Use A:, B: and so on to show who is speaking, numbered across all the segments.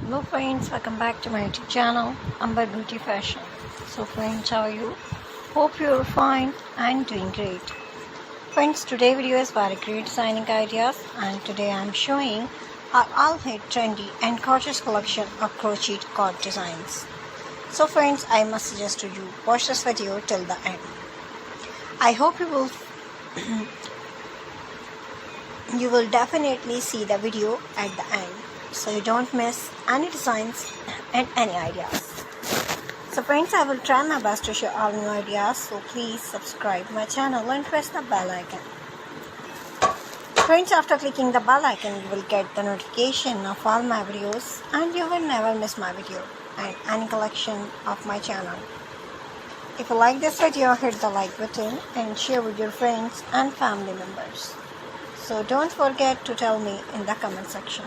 A: Hello friends, welcome back to my YouTube channel, Amber Beauty Fashion. So friends, how are you? Hope you're fine and doing great. Friends, today video is very great designing ideas, and today I'm showing our all-hit trendy and gorgeous collection of crochet cord designs. So friends, I must suggest to you watch this video till the end. I hope you will definitely see the video at the end, so you don't miss any designs and any ideas. So friends, I will try my best to share all new ideas, so please subscribe my channel and press the bell icon. Friends, after clicking the bell icon, you will get the notification of all my videos and you will never miss my video and any collection of my channel. If you like this video, hit the like button and share with your friends and family members. So don't forget to tell me in the comment section.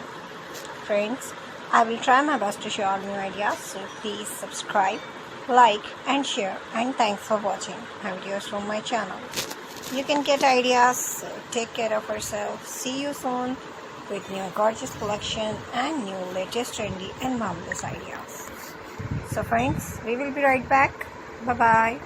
A: Friends, I will try my best to share all new ideas, so please subscribe, like and share, and thanks for watching my videos from my channel. You can get ideas, so take care of yourself. See you soon with new gorgeous collection and new latest trendy and marvelous ideas. So friends, we will be right back. Bye bye.